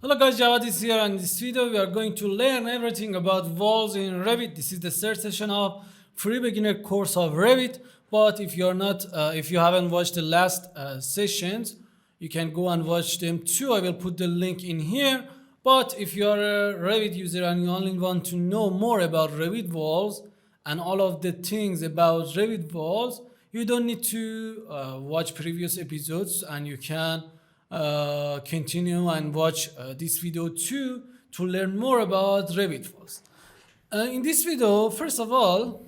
Hello guys, Javad is here, and in this video we are going to learn everything about walls in Revit. This is the third session of free beginner course of Revit. But if you're not, if you haven't watched the last sessions, you can go and watch them too. I will put the link in here. But if you are a Revit user and you only want to know more about Revit walls and all of the things about Revit walls, you don't need to watch previous episodes, and you can continue and watch this video too to learn more about Revit walls. In this video, first of all,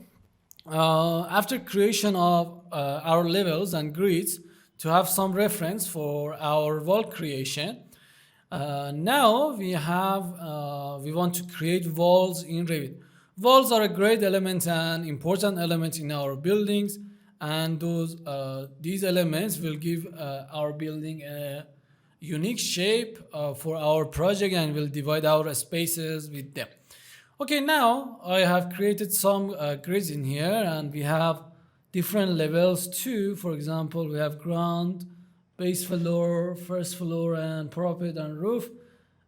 after creation of our levels and grids to have some reference for our wall creation, now we want to create walls in Revit. Walls are a great element and important element in our buildings, and these elements will give our building a unique shape for our project, and will divide our spaces with them. Okay, now I have created some grids in here, and we have different levels too. For example, we have ground, base floor, first floor, and parapet and roof,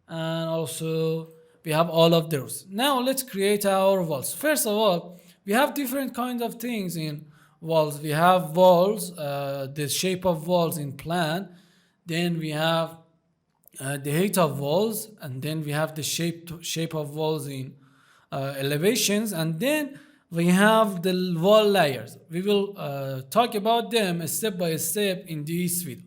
and also we have all of those. Now let's create our walls. First of all, we have different kinds of things in walls. We have walls, the shape of walls in plan. Then we have the height of walls, and then we have the shape of walls in elevations, and then we have the wall layers. We will talk about them step by step in this video.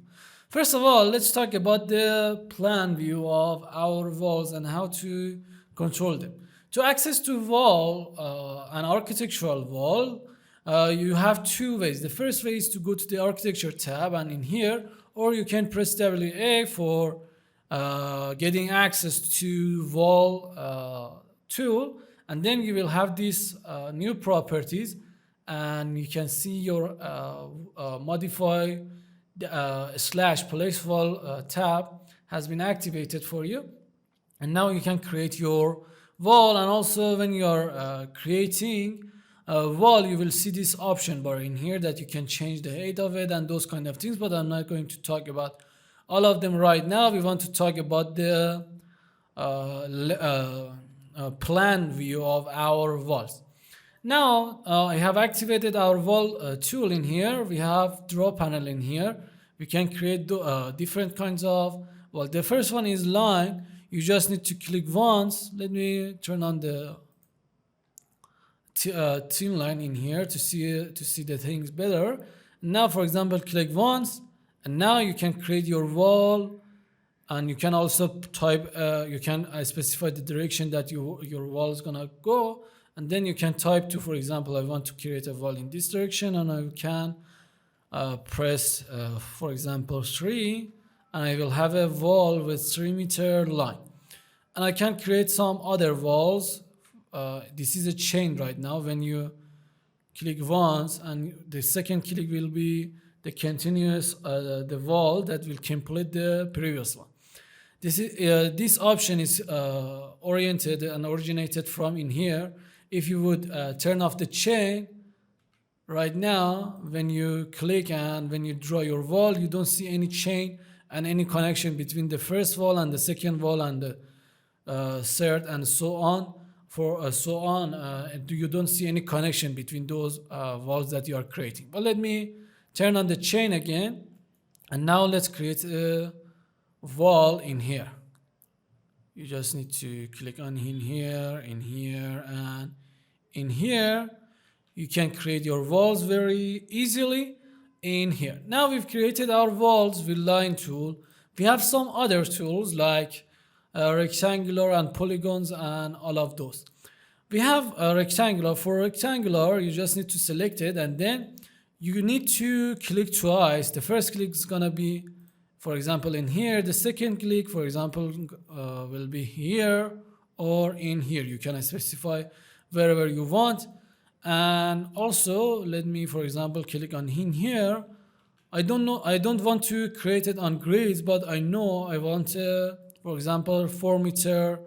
First of all, let's talk about the plan view of our walls and how to control them. To access to wall, an architectural wall, you have two ways. The first way is to go to the architecture tab and in here, or you can press WA for getting access to wall tool, and then you will have these new properties, and you can see your modify slash place wall tab has been activated for you, and now you can create your wall. And also when you are creating a wall, you will see this option bar in here that you can change the height of it and those kind of things, but I'm not going to talk about all of them right now. We want to talk about the plan view of our walls. Now I have activated our wall tool in here. We have draw panel in here. We can create different kinds of, well, the first one is line. You just need to click once. Let me turn on the thin line in here to see the things better. Now, for example, click once, and now you can create your wall, and you can also type. You can specify the direction that your wall is gonna go, and then you can type to, for example, I want to create a wall in this direction, and I can press, for example, 3, and I will have a wall with 3-meter line, and I can create some other walls. This is a chain right now. When you click once, and the second click will be the continuous the wall that will complete the previous one. This option is oriented and originated from in here. If you would turn off the chain right now, when you click and when you draw your wall, you don't see any chain and any connection between the first wall and the second wall and the third and so on. You don't see any connection between those walls that you are creating. But let me turn on the chain again, and now let's create a wall in here. You just need to click on in here, and in here. You can create your walls very easily in here. Now we've created our walls with line tool. We have some other tools like rectangular and polygons and all of those. We have a rectangular. For rectangular, you just need to select it, and then you need to click twice. The first click is gonna be, for example, in here. The second click, for example, will be here or in here. You can specify wherever you want. And also, let me, for example, click on in here. I don't want to create it on grids, but I know I want, for example, 4-meter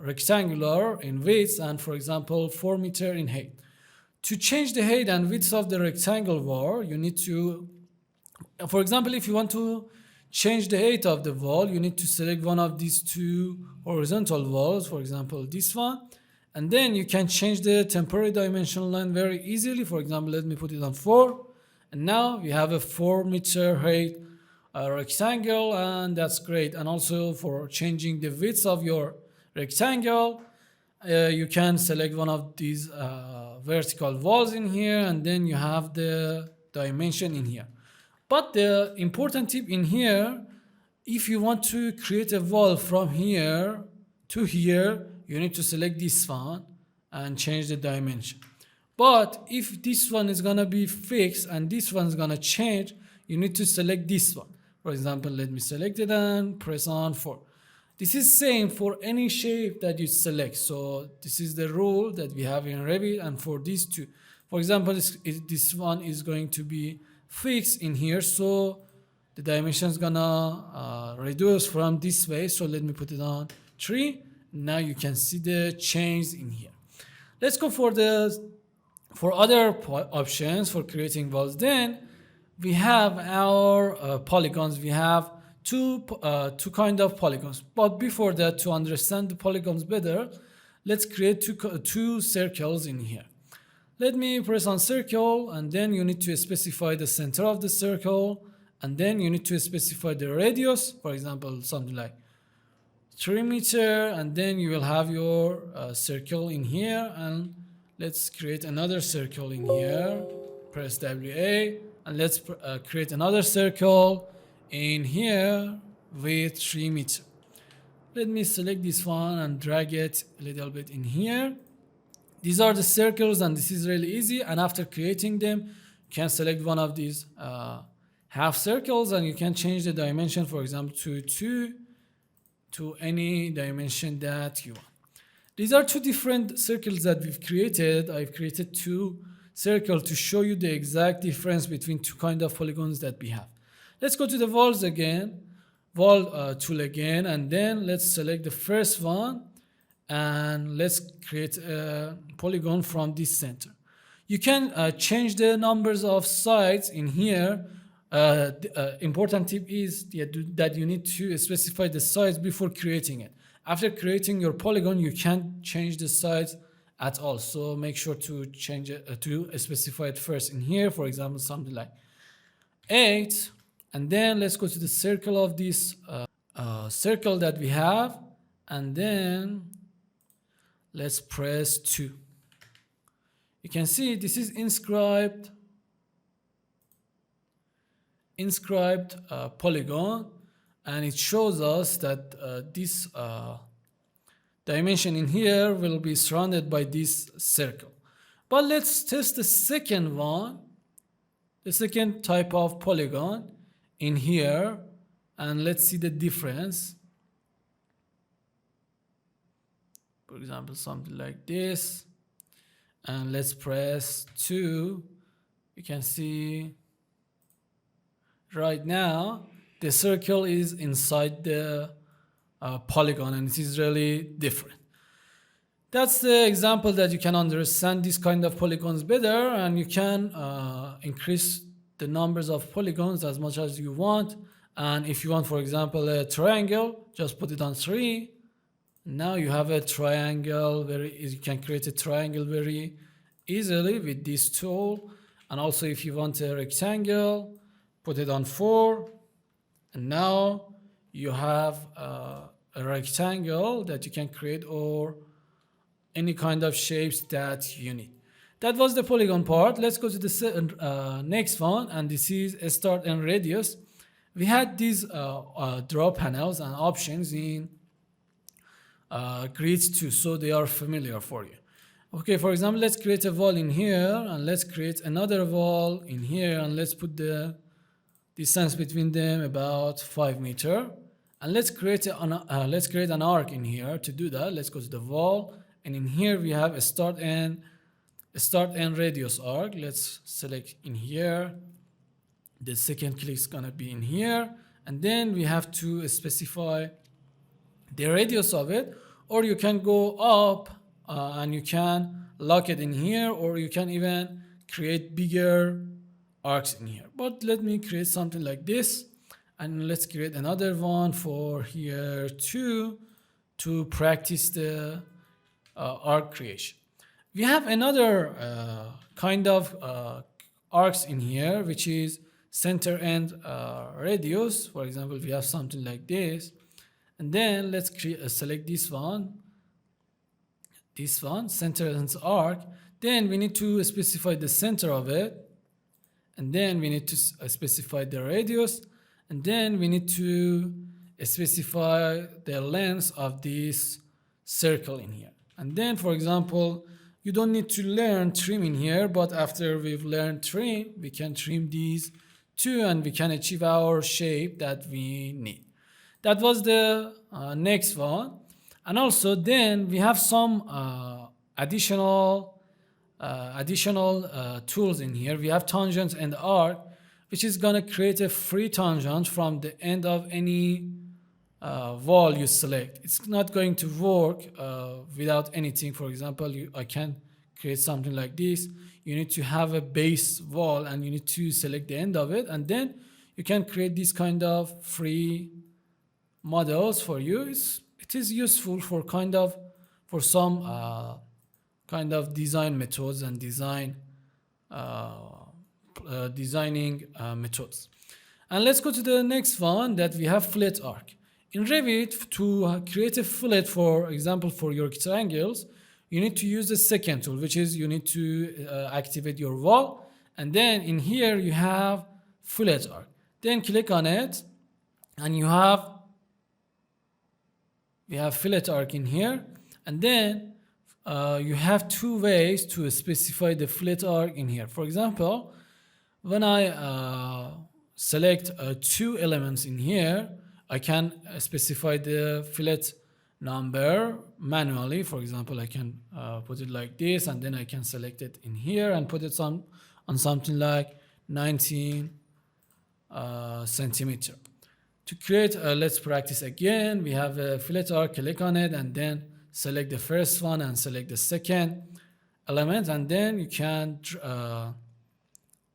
rectangular in width, and for example 4-meter in height. To change the height and width of the rectangle wall, you need to, for example, if you want to change the height of the wall, you need to select one of these two horizontal walls, for example this one, and then you can change the temporary dimension line very easily. For example, let me put it on 4, and now we have a 4-meter height rectangle, and that's great. And also for changing the width of your rectangle, you can select one of these vertical walls in here, and then you have the dimension in here. But the important tip in here, if you want to create a wall from here to here, you need to select this one and change the dimension. But if this one is gonna be fixed and this one is gonna change, you need to select this one. For example, let me select it and press on 4. This is same for any shape that you select. So this is the rule that we have in Revit, and for these two. For example, this one is going to be fixed in here, so the dimension is gonna reduce from this way. So let me put it on 3. Now you can see the change in here. Let's go for other options for creating walls. Then we have our polygons. We have two kind of polygons. But before that, to understand the polygons better, let's create two circles in here. Let me press on circle, and then you need to specify the center of the circle, and then you need to specify the radius. For example, something like 3 meters, and then you will have your circle in here. And let's create another circle in here. Press WA, and let's create another circle in here with 3 meters. Let me select this one and drag it a little bit in here. These are the circles, and this is really easy. And after creating them, you can select one of these half circles, and you can change the dimension, for example, to 2 to any dimension that you want. These are two different circles that we've created. I've created two circles to show you the exact difference between two kind of polygons that we have. Let's go to the walls again, wall tool again, and then let's select the first one, and let's create a polygon from this center. You can change the numbers of sides in here. Important tip is that you need to specify the size before creating it. After creating your polygon, you can't change the size at all. So make sure to change it, to specify it first in here. For example, something like 8. And then let's go to the circle of this circle that we have. And then let's press 2. You can see this is inscribed polygon, and it shows us that this dimension in here will be surrounded by this circle. But let's test the second one, the second type of polygon in here, and let's see the difference. For example, something like this, and let's press 2. You can see right now the circle is inside the polygon, and it is really different. That's the example that you can understand this kind of polygons better, and you can increase the numbers of polygons as much as you want. And if you want, for example, a triangle, just put it on 3. Now you have a triangle. You can create a triangle very easily with this tool. And also if you want a rectangle, put it on 4. And now you have a rectangle that you can create, or any kind of shapes that you need. That was the polygon part. Let's go to the next one, and this is a start and radius. We had these draw panels and options in grids too, so they are familiar for you. Okay, for example, let's create a wall in here, and let's create another wall in here, and let's put the distance between them about 5 meters. And let's create an arc in here. To do that, let's go to the wall, and in here we have a start and radius arc. Let's select in here. The second click is gonna be in here, and then we have to specify the radius of it, or you can go up and you can lock it in here, or you can even create bigger arcs in here. But let me create something like this, And let's create another one for here too, to practice the arc creation. We have another kind of arcs in here, which is center and radius. For example, we have something like this, and then let's select this one, center and arc. Then we need to specify the center of it, and then we need to specify the radius, and then we need to specify the length of this circle in here. And then, for example, you don't need to learn trim in here, but after we've learned trim, we can trim these two and we can achieve our shape that we need. That was the next one. And also then we have some additional tools in here. We have tangent and arc, which is gonna create a free tangent from the end of any wall you select. It's not going to work without anything. For example, I can create something like this. You need to have a base wall and you need to select the end of it, and then you can create this kind of free models for you. It is useful for some kind of design methods and designing methods. And let's go to the next one, that we have fillet arc. In Revit, to create a fillet, for example, for your triangles, you need to use the second tool, which is you need to activate your wall, and then in here you have fillet arc. Then click on it, and we have fillet arc in here, and then you have two ways to specify the fillet arc in here. For example, when I select two elements in here, I can specify the fillet number manually. For example, I can put it like this, and then I can select it in here and put it on something like 19 centimeter. To create, let's practice again. We have a fillet arc, click on it, and then select the first one and select the second element, and then you can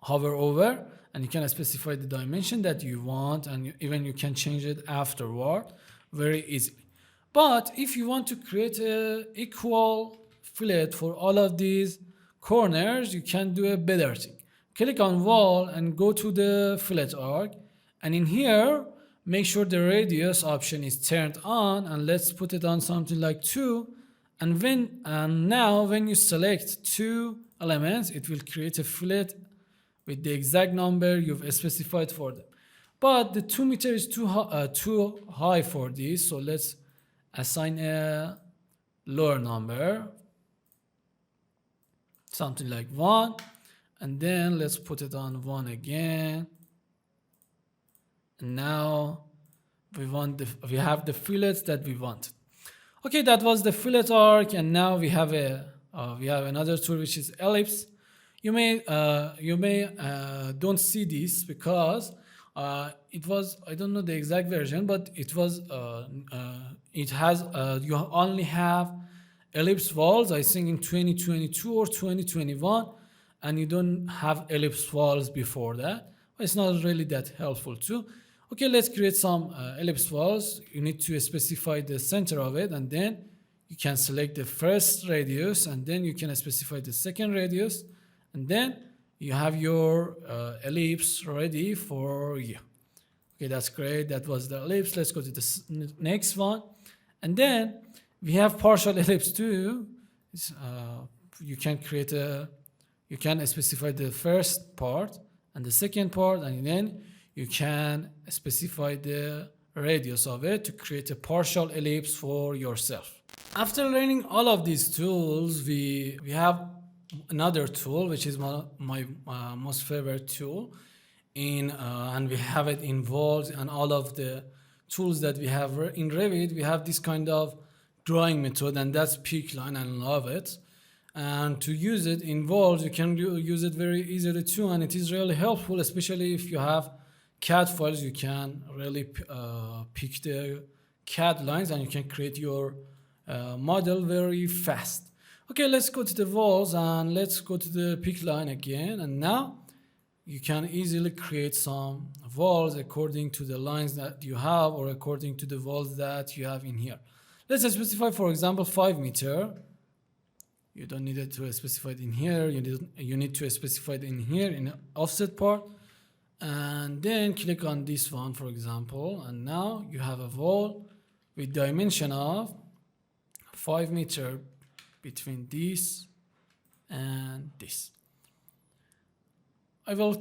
hover over and you can specify the dimension that you want, and even you can change it afterward very easily. But if you want to create an equal fillet for all of these corners, you can do a better thing. Click on wall and go to the fillet arc, and in here make sure the radius option is turned on, and let's put it on something like 2. And now when you select two elements, it will create a fillet with the exact number you've specified for them. But the 2 meter is too high for this, so let's assign a lower number, something like 1, and then let's put it on 1 again. And now we have the fillets that we wanted. Okay, that was the fillet arc, and now we have another tool, which is ellipse. You may don't see this because it was, I don't know the exact version, but it was you only have ellipse walls, I think in 2022 or 2021, and you don't have ellipse walls before that. It's not really that helpful too. Okay, let's create some ellipse walls. You need to specify the center of it, and then you can select the first radius, and then you can specify the second radius, and then you have your ellipse ready for you. Okay, that's great. That was the ellipse. Let's go to the next one. And then we have partial ellipse too. You can specify the first part and the second part, and then you can specify the radius of it to create a partial ellipse for yourself. After learning all of these tools, we have another tool, which is my most favorite tool, and we have it involved in all of the tools that we have in Revit. We have this kind of drawing method, and that's peak line, and love it. And to use it involved, you can use it very easily too, and it is really helpful, especially if you have CAD files. You can really pick the CAD lines, and you can create your model very fast. Okay, let's go to the walls, and let's go to the pick line again. And now you can easily create some walls according to the lines that you have or according to the walls that you have in here. Let's specify, for example, 5 meter. You don't need it to specify it in here. You need to specify it in here in the offset part. And then click on this one, for example. And now you have a wall with dimension of 5 meter between this and this. I will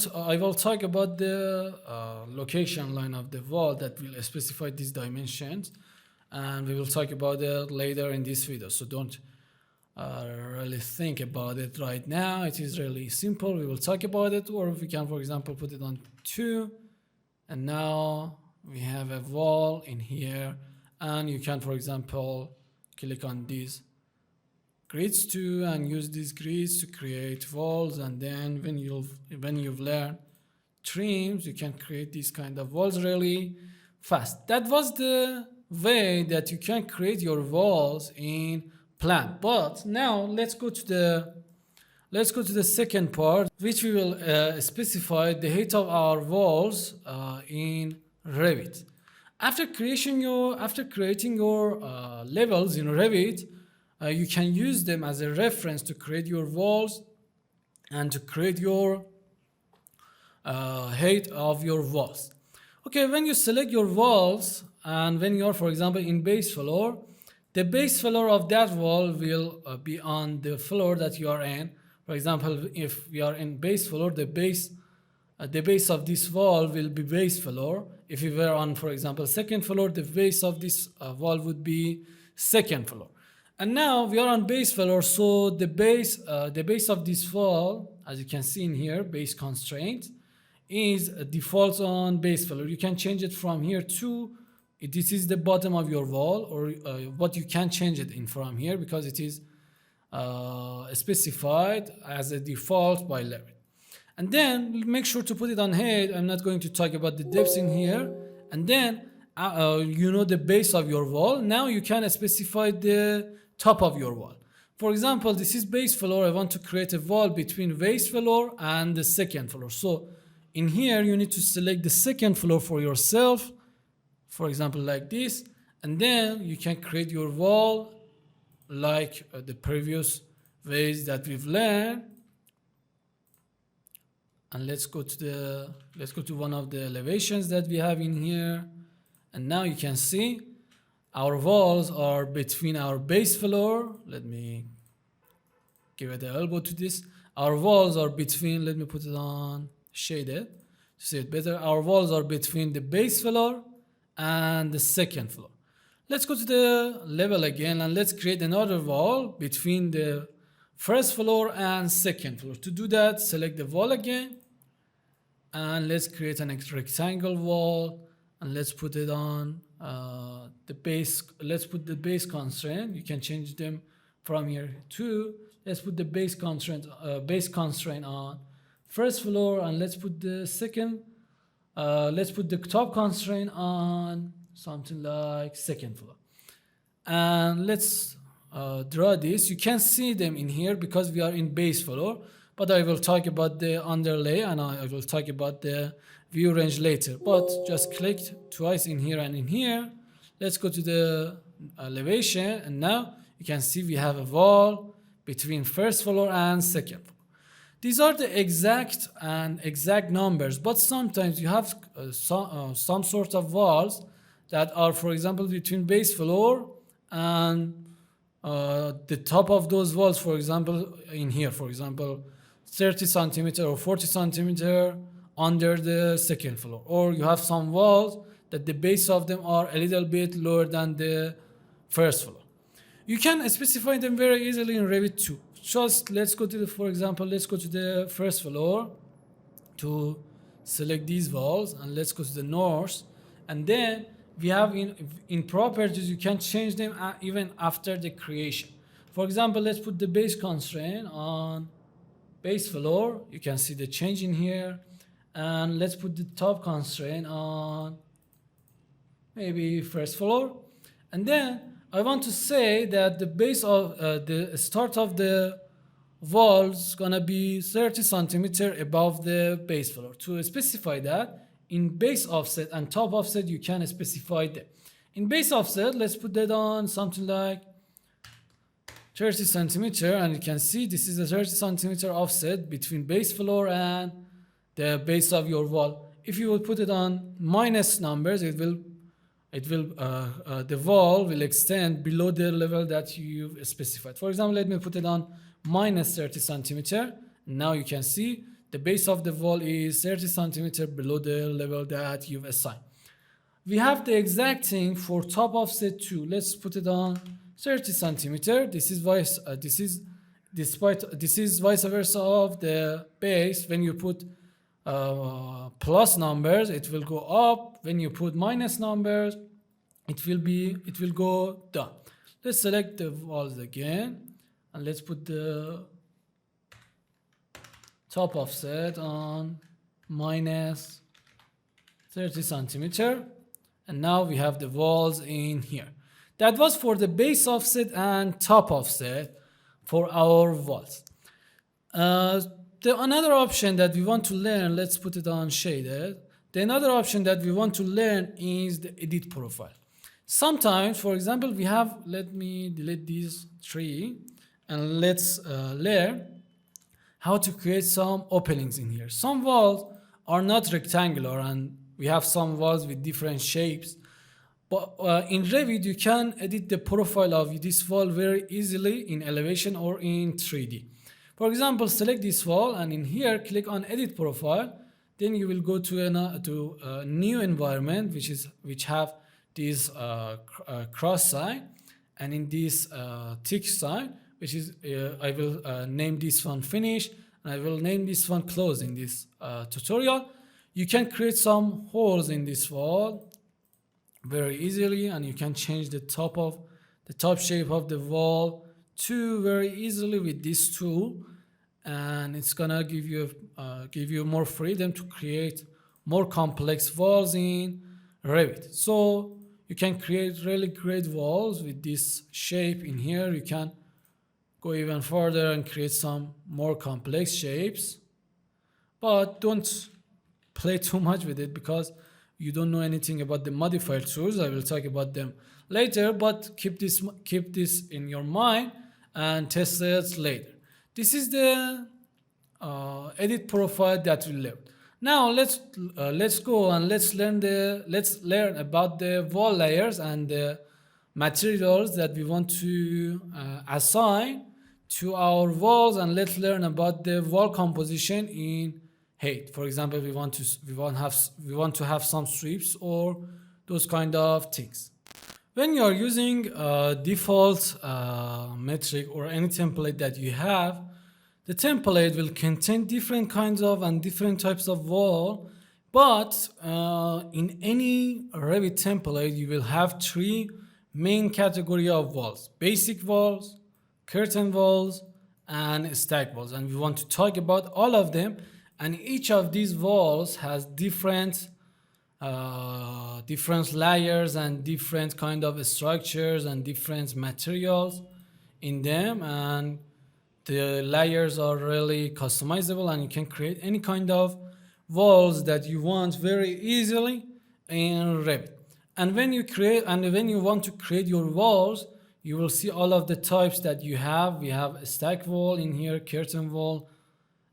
talk about the location line of the wall that will specify these dimensions, and we will talk about it later in this video. So don't really think about it right now. It is really simple. We will talk about it, or we can, for example, put it on 2, and now we have a wall in here, and you can, for example, click on these grids too and use these grids to create walls. And then when you've learned trims, you can create these kind of walls really fast. That was the way that you can create your walls in plan. But now let's go to the second part, which we will specify the height of our walls in Revit. After creating your levels in Revit, you can use them as a reference to create your walls and to create your height of your walls. Okay, when you select your walls and when you're, for example, in base floor, the base floor of that wall will be on the floor that you are in. For example, if we are in base floor, the base of this wall will be base floor. If we were on, for example, second floor, the base of this wall would be second floor. And now we are on base floor, so the base of this wall, as you can see in here, base constraint, is default on base floor. You can change it from here to, this is the bottom of your wall, or what you can change it in from here because it is specified as a default by Revit. And then make sure to put it on height. I'm not going to talk about the depths in here. And then you know the base of your wall. Now you can specify the top of your wall. For example, this is base floor. I want to create a wall between base floor and the second floor. So in here, you need to select the second floor for yourself, for example, like this. And then you can create your wall like the previous ways that we've learned. And let's go to one of the elevations that we have in here. And now you can see our walls are between our base floor. Let me give it an elbow to this. Our walls are between, let me put it on shaded to see it better. Our walls are between the base floor and the second floor. Let's go to the level again and let's create another wall between the first floor and second floor. To do that, select the wall again and let's create an rectangle wall and let's put it on the base. Let's put the base constraint. You can change them from here too. Let's put the base constraint on first floor, and let's put the top constraint on something like second floor. And let's draw this. You can see them in here because we are in base floor, but I will talk about the underlay and I will talk about the view range later. But just click twice in here and in here. Let's go to the elevation, and now you can see we have a wall between first floor and second floor. These are the exact numbers, but sometimes you have some sort of walls that are, for example, between base floor and the top of those walls, for example, in here, for example, 30 centimeter or 40 centimeter under the second floor. Or you have some walls that the base of them are a little bit lower than the first floor. You can specify them very easily in Revit too. Just let's go to the, for example, let's go to the first floor to select these walls, and let's go to the north. And then we have in properties, you can change them even after the creation. For example, let's put the base constraint on base floor. You can see the change in here. And let's put the top constraint on maybe first floor. And then I want to say that the base of the start of the walls gonna be 30 centimeter above the base floor. To specify that, in base offset and top offset, you can specify them. In base offset, let's put that on something like 30 centimeter, and you can see this is a 30 centimeter offset between base floor and the base of your wall. If you will put it on minus numbers, the wall will extend below the level that you've specified. For example, let me put it on minus 30 centimeter. Now you can see the base of the wall is 30 centimeter below the level that you've assigned. We have the exact thing for top offset too. Let's put it on 30 centimeter. This is vice versa of the base. When you put plus numbers, it will go up. When you put minus numbers, it will go down. Let's select the walls again, and let's put the top offset on minus 30 centimeter, and now we have the walls in here. That was for the base offset and top offset for our walls. Another option that we want to learn, let's put it on shaded. The another option that we want to learn is the edit profile. Sometimes, for example, we have, let me delete these three, and let's learn how to create some openings in here. Some walls are not rectangular, and we have some walls with different shapes. But in Revit, you can edit the profile of this wall very easily in elevation or in 3D. For example, select this wall, and in here, click on Edit Profile. Then you will go to a new environment, which have this cross sign, and in this tick sign, which is I will name this one Finish, and I will name this one Close in this tutorial. You can create some holes in this wall very easily, and you can change the top shape of the wall to very easily with this tool, and it's gonna give you more freedom to create more complex walls in Revit. So you can create really great walls with this shape in here. You can go even further and create some more complex shapes, but don't play too much with it because you don't know anything about the modifier tools. I will talk about them later, but keep this in your mind and test it later. This is the edit profile that we learned. Now let's go and let's learn about the wall layers and the materials that we want to assign to our walls, and let's learn about the wall composition in height. For example, we want to have some sweeps or those kind of things. When you are using default metric or any template that you have, the template will contain different kinds of and different types of wall, but in any Revit template, you will have three main category of walls: basic walls, curtain walls, and stack walls. And we want to talk about all of them, and each of these walls has different layers and different kind of structures and different materials in them, and the layers are really customizable, and you can create any kind of walls that you want very easily in Revit. And when you want to create your walls, you will see all of the types that you have. We have a stack wall in here, curtain wall,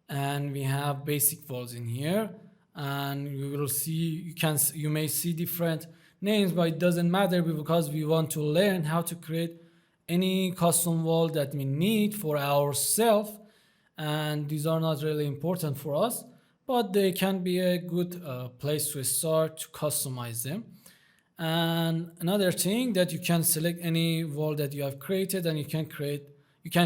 and we have basic walls in here. And you will see, you may see different names, but it doesn't matter because we want to learn how to create any custom wall that we need for ourselves. And these are not really important for us, but they can be a good place to start to customize them. And another thing that you can select any wall that you have created, and you can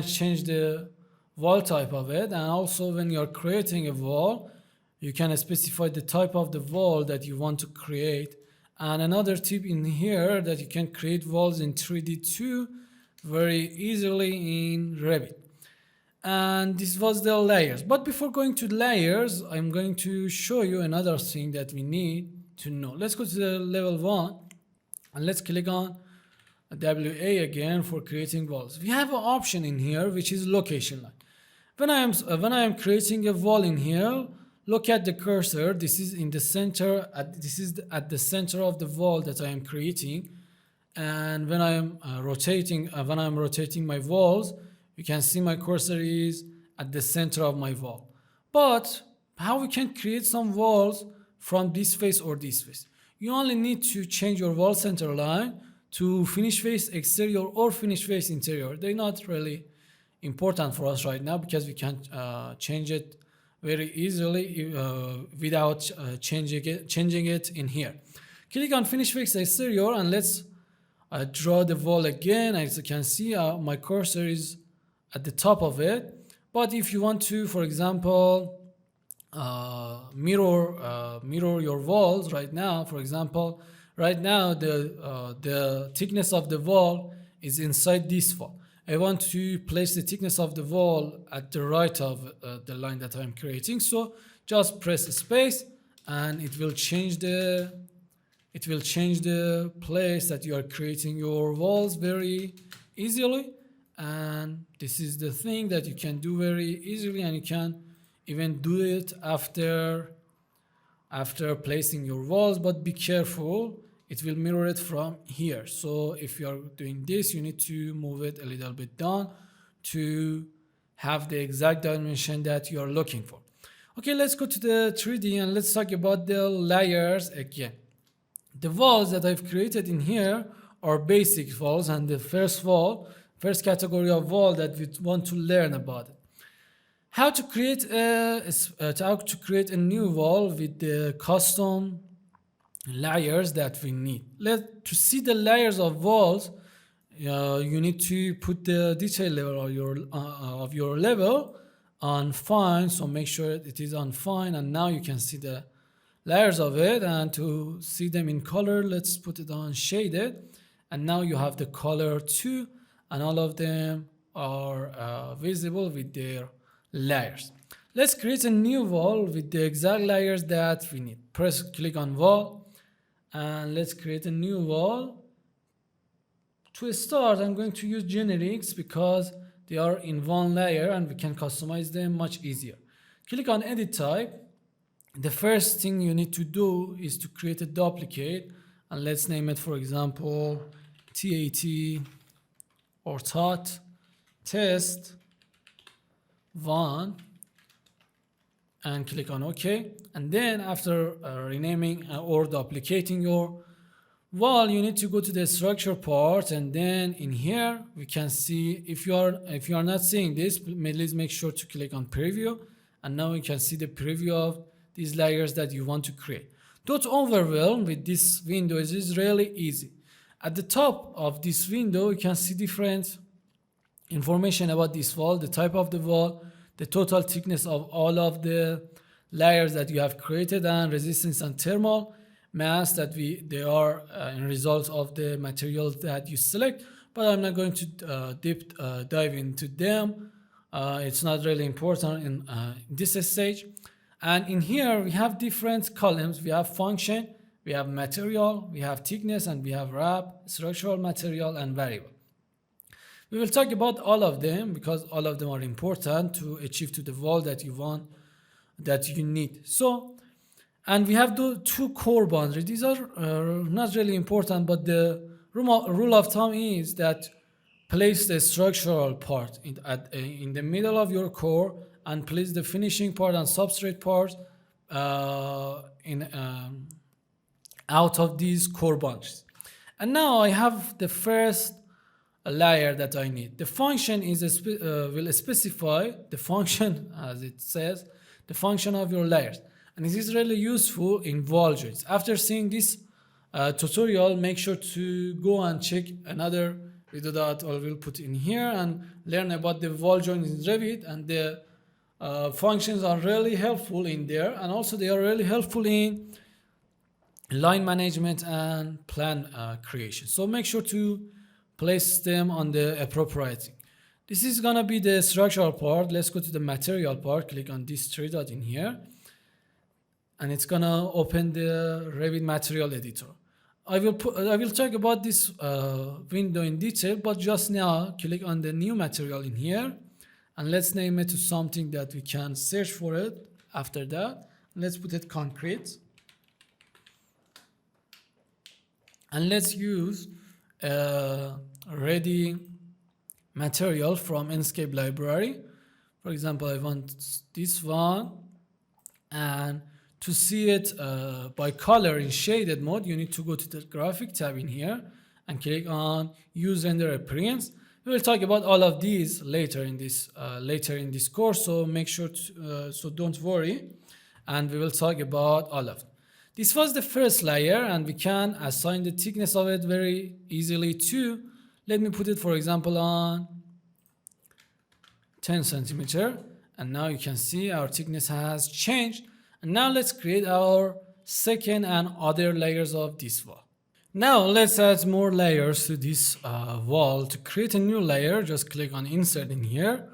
change the wall type of it. And also when you're creating a wall, you can specify the type of the wall that you want to create. And another tip in here, that you can create walls in 3D too very easily in Revit. And this was the layers. But before going to layers, I'm going to show you another thing that we need to know. Let's go to the level 1 and let's click on WA again for creating walls. We have an option in here which is location line. When I am creating a wall in here, look at the cursor. This is in the center. At the center of the wall that I am creating. And when I am rotating my walls, you can see my cursor is at the center of my wall. But how we can create some walls from this face or this face? You only need to change your wall center line to finish face exterior or finish face interior. They're not really important for us right now because we can change it very easily without changing it in here. Click on finish face exterior and let's draw the wall again. As you can see, my cursor is at the top of it. But if you want to, for example, mirror your walls right now, for example, right now the thickness of the wall is inside this wall. I want to place the thickness of the wall at the right of the line that I'm creating. So just press space and it will change the place that you are creating your walls very easily. And this is the thing that you can do very easily, and you can even do it after placing your walls, but be careful, it will mirror it from here. So if you are doing this, you need to move it a little bit down to have the exact dimension that you are looking for. Okay, let's go to the 3D and let's talk about the layers again. The walls that I've created in here are basic walls, and the first category of wall that we want to learn about it. How to create a new wall with the custom layers that we need. To see the layers of walls, you need to put the detail level of your level on fine. So make sure it is on fine, and now you can see the layers of it. And to see them in color, let's put it on shaded, and now you have the color too, and all of them are visible with their layers. Let's create a new wall with the exact layers that we need. Click on wall and let's create a new wall. To start, I'm going to use generics because they are in one layer and we can customize them much easier. Click on edit type. The first thing you need to do is to create a duplicate, and let's name it, for example, TAT or TAT test 1, and click on OK. And then after renaming or duplicating your wall, you need to go to the structure part, and then in here we can see, if you are not seeing this, please make sure to click on preview, and now you can see the preview of these layers that you want to create. Don't overwhelm with this window. It is really easy. At the top of this window you can see different information about this wall, the type of the wall, the total thickness of all of the layers that you have created, and resistance and thermal mass that they are in result of the materials that you select. But I'm not going to dive into them. It's not really important in this stage. And in here we have different columns. We have function, we have material, we have thickness, and we have wrap, structural material, and variable. We will talk about all of them because all of them are important to achieve to the wall that you want, that you need. So, and we have the two core boundaries. These are not really important, but the rule of thumb is that place the structural part in the middle of your core, and place the finishing part and substrate part out of these core boundaries. And now I have the first layer that I need. The function will specify the function, as it says, the function of your layers, and it is really useful in wall joints. After seeing this tutorial, make sure to go and check another video that I will put in here and learn about the wall joint in Revit, and the functions are really helpful in there, and also they are really helpful in line management and plan creation. So make sure to place them on the appropriate thing. This is gonna be the structural part. Let's go to the material part. Click on this three dot in here, and it's gonna open the Revit material editor. I will talk about this window in detail, but just now click on the new material in here, and let's name it to something that we can search for it after that. Let's put it concrete, and let's use a ready material from Enscape library. For example, I want this one, and to see it by color in shaded mode, you need to go to the graphic tab in here and click on use render appearance. We will talk about all of these later in this course, so make sure to, so don't worry, and we will talk about all of them. This was the first layer, and we can assign the thickness of it very easily too. Let me put it, for example, on 10 centimeter, and now you can see our thickness has changed. And now let's create our second and other layers of this wall. Now let's add more layers to this wall. To create a new layer, just click on insert in here,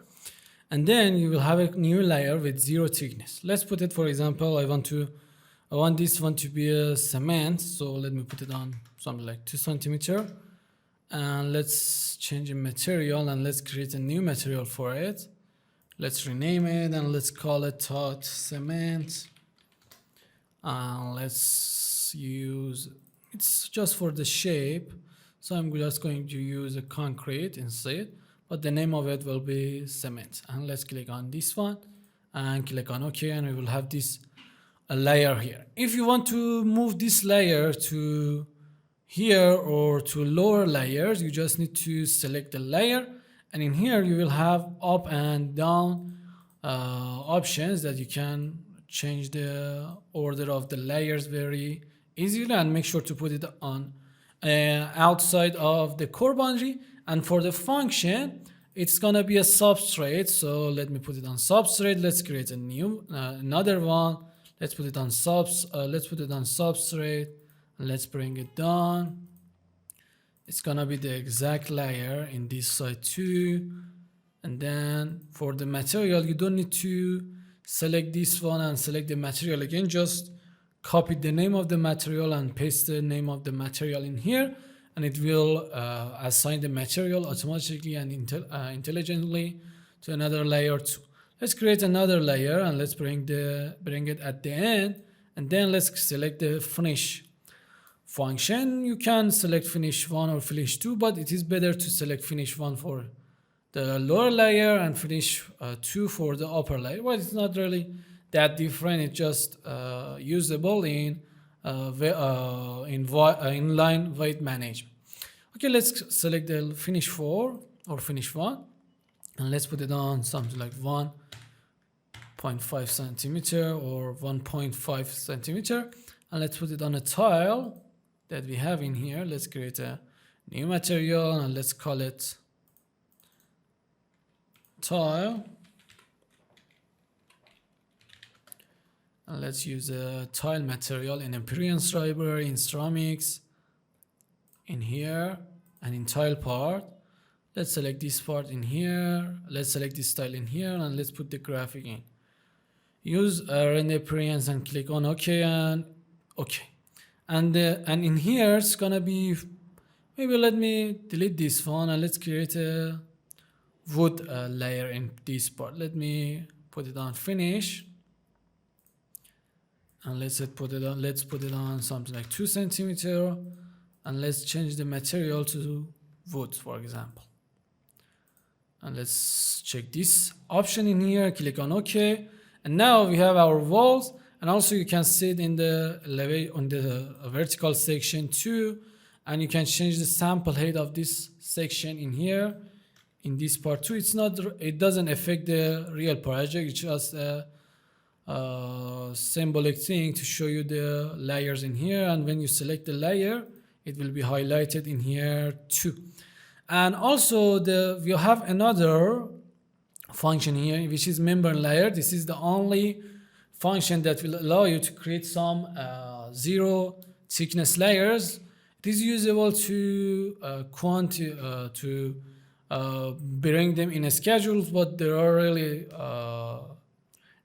and then you will have a new layer with 0 thickness. Let's put it, for example, I want this one to be a cement, so let me put it on something like 2 centimeter, and let's change the material, and let's create a new material for it. Let's rename it, and let's call it Tot Cement. Let's use, it's just for the shape, so I'm just going to use a concrete instead, but the name of it will be cement. And let's click on this one and click on OK, and we will have this a layer here. If you want to move this layer to here or to lower layers, you just need to select the layer, and in here you will have up and down options that you can change the order of the layers very easily, and make sure to put it on outside of the core boundary. And for the function, it's gonna be a substrate, so let me put it on substrate. Let's create a new another one. Let's put it on substrate, and let's bring it down. It's gonna be the exact layer in this side too. And then for the material, you don't need to select this one and select the material again. Just copy the name of the material and paste the name of the material in here, and it will assign the material automatically and intelligently to another layer too. Let's create another layer, and let's bring it at the end, and then let's select the finish function. You can select finish 1 or finish 2, but it is better to select finish 1 for the lower layer and finish 2 for the upper layer. Well, it's not really that different. It's just usable in inline weight management. Okay, let's select the finish 4 or finish 1, and let's put it on something like 1.5 centimeter or 1.5 centimeter, and let's put it on a tile that we have in here. Let's create a new material, and let's call it tile, and let's use a tile material in appearance library, in ceramics, in here, and in tile part. Let's select this part in here, let's select this tile in here, and let's put the graphic in. Use render appearance and click on OK and OK. And in here it's gonna be, maybe let me delete this one, and let's create a wood layer in this part. Let me put it on finish, and let's put it on something like 2 centimeter, and let's change the material to wood, for example. And let's check this option in here, click on OK, and now we have our walls. And also you can see it in the on the vertical section too, and you can change the sample height of this section in here, in this part too. It doesn't affect the real project. It's just a symbolic thing to show you the layers in here, and when you select the layer, it will be highlighted in here too. And also we have another function here, which is member layer. This is the only function that will allow you to create some 0 thickness layers. It is usable to bring them in a schedules, but they are really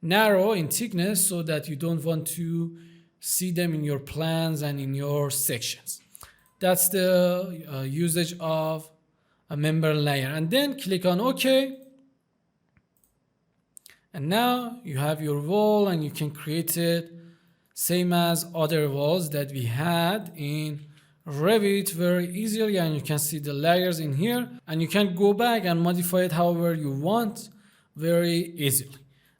narrow in thickness, so that you don't want to see them in your plans and in your sections. That's the usage of a member layer. And then click on OK. And now you have your wall and you can create it same as other walls that we had in Revit very easily, and you can see the layers in here and you can go back and modify it however you want very easily.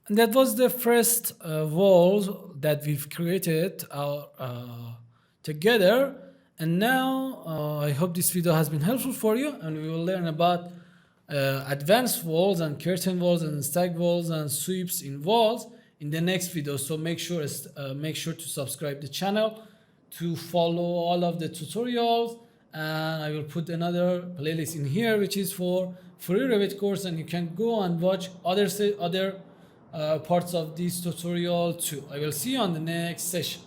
And that was the first wall that we've created together. And now I hope this video has been helpful for you, and we will learn about advanced walls and curtain walls and stack walls and sweeps in walls in the next video. So make sure to subscribe the channel to follow all of the tutorials, and I will put another playlist in here which is for free Revit course, and you can go and watch other parts of this tutorial too. I will see you on the next session.